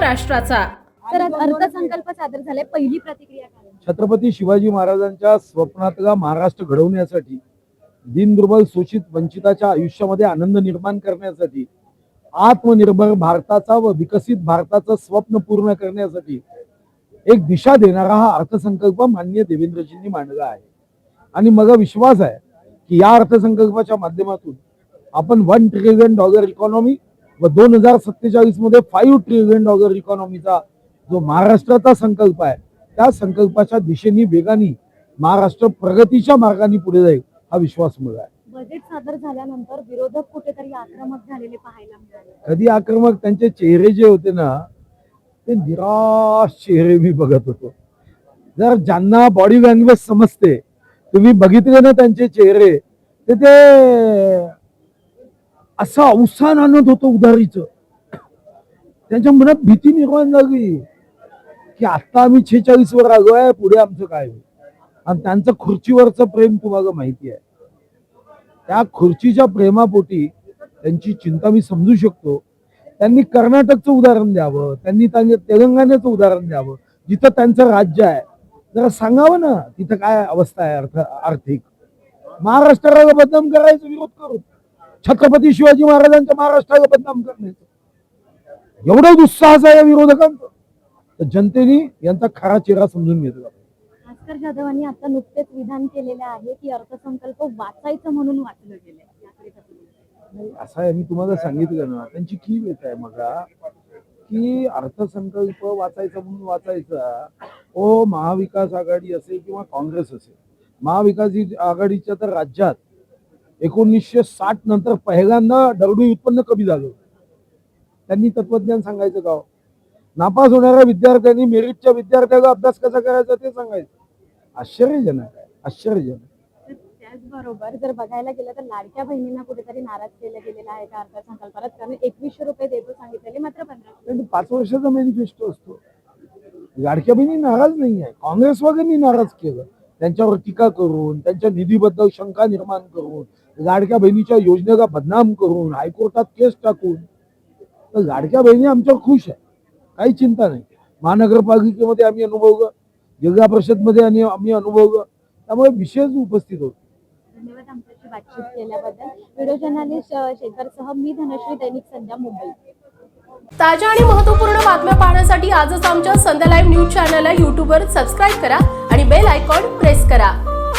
महाराष्ट्राचा। तर आज अर्थसंकल्प सादर झालाय, पहिली प्रतिक्रिया काय? छत्रपती शिवाजी महाराजांच्या स्वप्नातला महाराष्ट्र घडवण्यासाठी, दीनदुर्बल शोषित वंचिताच्या आयुष्यामध्ये आनंद निर्माण करण्यासाठी, आत्मनिर्भर भारताचा व विकसित भारताचं स्वप्न पूर्ण करण्यासाठी एक दिशा देणारा हा अर्थसंकल्प माननीय देवेंद्रजींनी मांडला आहे। आणि मला विश्वास आहे की या अर्थसंकल्पाच्या माध्यमातून आपण $1 ट्रिलियन इकॉनॉमी व 2047 मध्ये $5 ट्रिलियन इकॉनॉमीचा जो महाराष्ट्राचा संकल्प आहे त्या संकल्पाच्या दिशेने वेगाने महाराष्ट्र प्रगतीच्या मार्गाने पुढे जाईल हा विश्वास मला आहे। बजेट सादर झाल्यानंतर विरोधक कुठेतरी आक्रमक झालेले पाहायला मिळाले। कधी आक्रमक, त्यांचे चेहरे जे होते ना ते निराश चेहरे मी बघत होतो। जर ज्यांना बॉडी लँग्वेज समजते, तुम्ही बघितले ना त्यांचे चेहरे, ते असं अवसान आणत होतं उधारीचं। त्यांच्या मनात भीती निर्माण झाली की आता आम्ही 46 वर आलोय, पुढे आमचं काय होईल। आणि त्यांचं खुर्चीवरचं प्रेम तुम्हाला माहिती आहे। त्या खुर्चीच्या प्रेमापोटी त्यांची चिंता मी समजू शकतो। त्यांनी कर्नाटकचं उदाहरण द्यावं, त्यांनी तेलंगणाचं उदाहरण द्यावं, जिथं त्यांचं राज्य आहे। जरा सांगावं ना तिथं काय अवस्था आहे आर्थिक। महाराष्ट्राला बदनाम करायचा विरोध करू, छत्रपती शिवाजी महाराजांच्या महाराष्ट्राला बदनाम करण्याचं एवढं दुस्साहस आहे या विरोधकांचं, तर जनतेने यांचा खरा चेहरा समजून घेतला। भास्कर जाधवांनी आता नुकतेच विधान केलेले आहे की अर्थसंकल्प वाचायचं म्हणून वाचलं गेलंय। असं आहे, मी तुम्हाला सांगितलं ना त्यांची की वेत आहे मगा की अर्थसंकल्प वाचायचा म्हणून वाचायचा। ओ महाविकास आघाडी असेल किंवा काँग्रेस असेल, महाविकास आघाडीच्या तर राज्यात 1960 नंतर पहिल्यांदा दरडोई उत्पन्न कमी झालं। त्यांनी तत्वज्ञान सांगायचं का? नापास होणाऱ्या विद्यार्थ्यांनी मेरिटच्या विद्यार्थ्याला अभ्यास कसा करायचा ते सांगायचं। आश्चर्यजनक आहे, आश्चर्यजनक। त्याचबरोबर जर बघायला गेलं तर लाडक्या बहिणींना कुठेतरी नाराज केलं गेलेलं आहे का अर्थसंकल्पात? कारण 2100 रुपये देतो सांगितलेले, मात्र 1500। 5 वर्षाचा मॅनिफेस्टो असतो। लाडक्या बहिणी नाराज नाही आहे, काँग्रेसवाल्यांनी नाराज केलं, त्यांच्यावर टीका करून, त्यांच्या निधीबद्दल शंका निर्माण करून, लाडक्या बहिणीच्या योजनेला बदनाम करून, हायकोर्टात केस टाकून। तर लाडक्या बहिणी आमच्यावर खुश आहे, काही चिंता नाही। महानगरपालिकेमध्ये आम्ही अनुभवलं, जिल्हा परिषदमध्ये आम्ही अनुभवलं, त्यामुळे विशेष उपस्थित होतो। धन्यवाद आमच्याशी बातचीत केल्याबद्दल। व्हिडिओ जर्नलिस्ट शेखरसह मी धनश्री, दैनिक संध्या, मुंबई। ताज्या आणि महत्त्वपूर्ण बातम्या पाहण्यासाठी आजच आमच्या संध्या लाईव्ह न्यूज चॅनलला YouTubeवर सबस्क्राईब करा आणि बेल आयकॉन प्रेस करा।